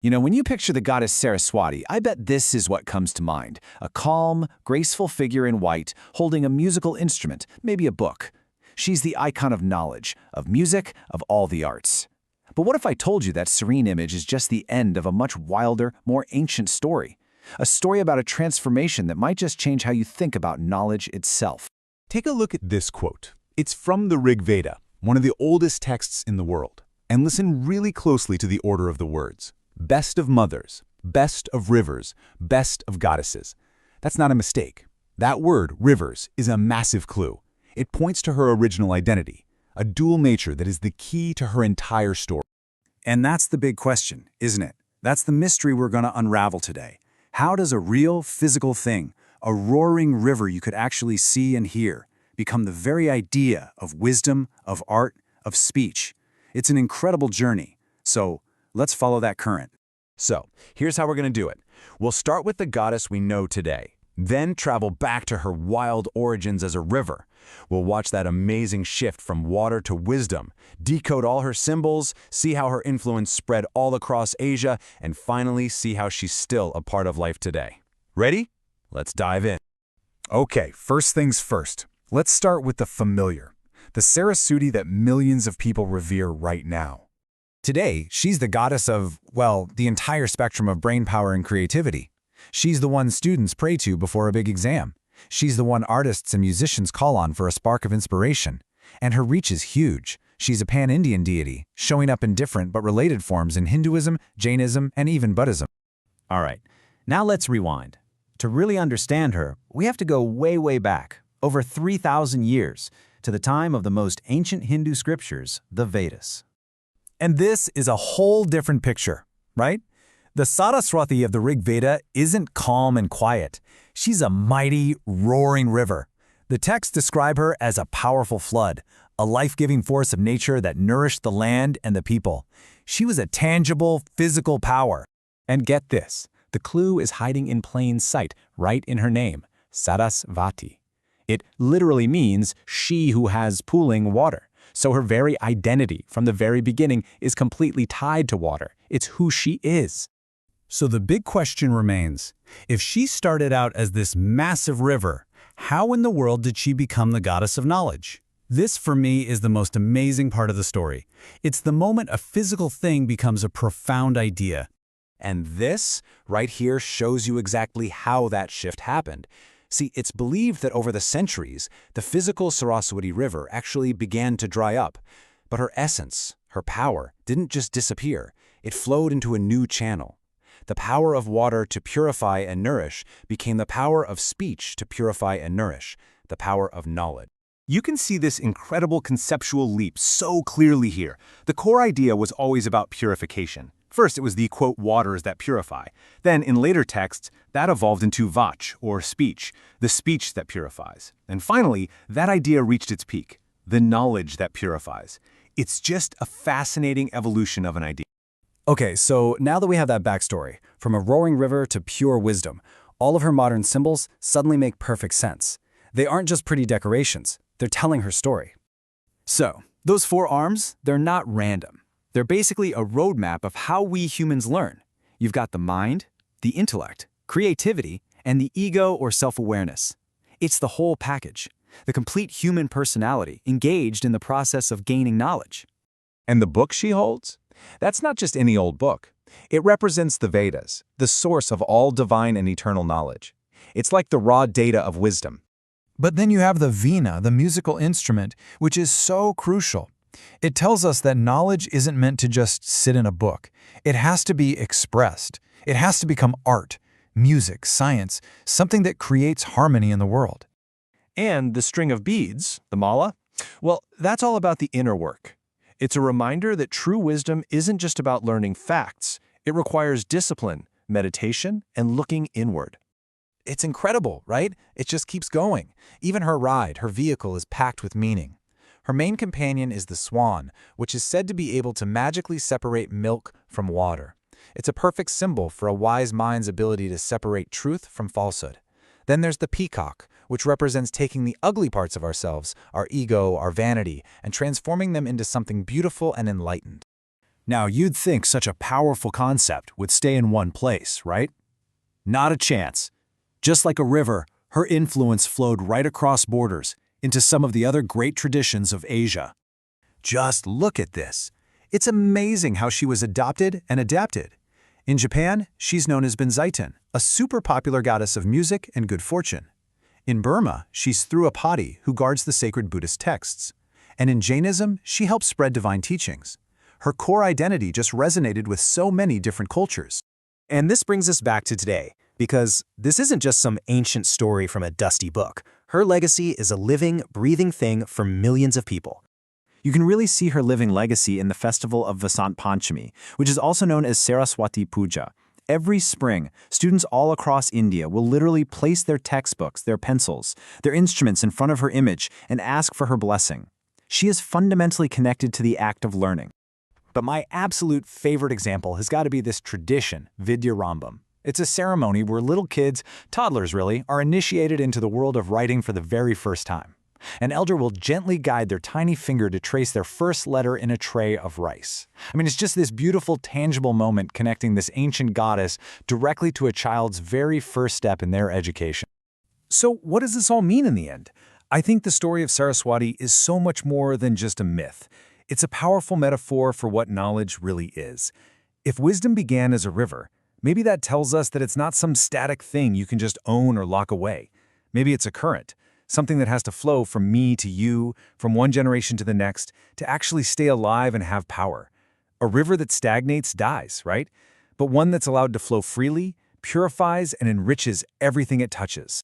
When you picture the goddess Saraswati, I bet this is what comes to mind. A calm, graceful figure in white, holding a musical instrument, maybe a book. She's the icon of knowledge, of music, of all the arts. But what if I told you that serene image is just the end of a much wilder, more ancient story? A story about a transformation that might just change how you think about knowledge itself. Take a look at this quote. It's from the Rig Veda, one of the oldest texts in the world. And listen really closely to the order of the words. Best of mothers, best of rivers, best of goddesses. That's not a mistake. That word, rivers, is a massive clue. It points to her original identity, a dual nature that is the key to her entire story. And that's the big question, isn't it? That's the mystery we're going to unravel today. How does a real physical thing, a roaring river you could actually see and hear, become the very idea of wisdom, of art, of speech? It's an incredible journey. So let's follow that current. So, here's how we're going to do it. We'll start with the goddess we know today, then travel back to her wild origins as a river. We'll watch that amazing shift from water to wisdom, decode all her symbols, see how her influence spread all across Asia, and finally see how she's still a part of life today. Ready? Let's dive in. Okay, first things first. Let's start with the familiar, the Saraswati that millions of people revere right now. Today, she's the goddess of, well, the entire spectrum of brain power and creativity. She's the one students pray to before a big exam. She's the one artists and musicians call on for a spark of inspiration. And her reach is huge. She's a pan-Indian deity, showing up in different but related forms in Hinduism, Jainism, and even Buddhism. All right, now let's rewind. To really understand her, we have to go way, way back, over 3,000 years, to the time of the most ancient Hindu scriptures, the Vedas. And this is a whole different picture, right? The Saraswati of the Rig Veda isn't calm and quiet. She's a mighty, roaring river. The texts describe her as a powerful flood, a life-giving force of nature that nourished the land and the people. She was a tangible, physical power. And get this, the clue is hiding in plain sight, right in her name, Saraswati. It literally means she who has pooling water. So her very identity from the very beginning is completely tied to water. It's who she is. So the big question remains, if she started out as this massive river, how in the world did she become the goddess of knowledge? This, for me, is the most amazing part of the story. It's the moment a physical thing becomes a profound idea. And this, right here, shows you exactly how that shift happened. See, it's believed that over the centuries, the physical Saraswati River actually began to dry up. But her essence, her power, didn't just disappear. It flowed into a new channel. The power of water to purify and nourish became the power of speech to purify and nourish, the power of knowledge. You can see this incredible conceptual leap so clearly here. The core idea was always about purification. First, it was the, quote, waters that purify. Then, in later texts, that evolved into vach, or speech, the speech that purifies. And finally, that idea reached its peak, the knowledge that purifies. It's just a fascinating evolution of an idea. Okay, so now that we have that backstory, from a roaring river to pure wisdom, all of her modern symbols suddenly make perfect sense. They aren't just pretty decorations, they're telling her story. So, those 4 arms, they're not random. They're basically a roadmap of how we humans learn. You've got the mind, the intellect, creativity, and the ego or self-awareness. It's the whole package, the complete human personality engaged in the process of gaining knowledge. And the book she holds? That's not just any old book. It represents the Vedas, the source of all divine and eternal knowledge. It's like the raw data of wisdom. But then you have the veena, the musical instrument, which is so crucial. It tells us that knowledge isn't meant to just sit in a book. It has to be expressed. It has to become art, music, science, something that creates harmony in the world. And the string of beads, the mala, well, that's all about the inner work. It's a reminder that true wisdom isn't just about learning facts. It requires discipline, meditation, and looking inward. It's incredible, right? It just keeps going. Even her ride, her vehicle, is packed with meaning. Her main companion is the swan, which is said to be able to magically separate milk from water. It's a perfect symbol for a wise mind's ability to separate truth from falsehood. Then there's the peacock, which represents taking the ugly parts of ourselves, our ego, our vanity, and transforming them into something beautiful and enlightened. Now, you'd think such a powerful concept would stay in one place, right? Not a chance. Just like a river, her influence flowed right across borders into some of the other great traditions of Asia. Just look at this. It's amazing how she was adopted and adapted. In Japan, she's known as Benzaiten, a super popular goddess of music and good fortune. In Burma, she's Thurathadi, who guards the sacred Buddhist texts. And in Jainism, she helps spread divine teachings. Her core identity just resonated with so many different cultures. And this brings us back to today, because this isn't just some ancient story from a dusty book. Her legacy is a living, breathing thing for millions of people. You can really see her living legacy in the festival of Vasant Panchami, which is also known as Saraswati Puja. Every spring, students all across India will literally place their textbooks, their pencils, their instruments in front of her image and ask for her blessing. She is fundamentally connected to the act of learning. But my absolute favorite example has got to be this tradition, Vidyarambham. It's a ceremony where little kids, toddlers really, are initiated into the world of writing for the very first time. An elder will gently guide their tiny finger to trace their first letter in a tray of rice. I mean, it's just this beautiful, tangible moment connecting this ancient goddess directly to a child's very first step in their education. So what does this all mean in the end? I think the story of Saraswati is so much more than just a myth. It's a powerful metaphor for what knowledge really is. If wisdom began as a river, maybe that tells us that it's not some static thing you can just own or lock away. Maybe it's a current, something that has to flow from me to you, from one generation to the next, to actually stay alive and have power. A river that stagnates dies, right? But one that's allowed to flow freely, purifies, and enriches everything it touches.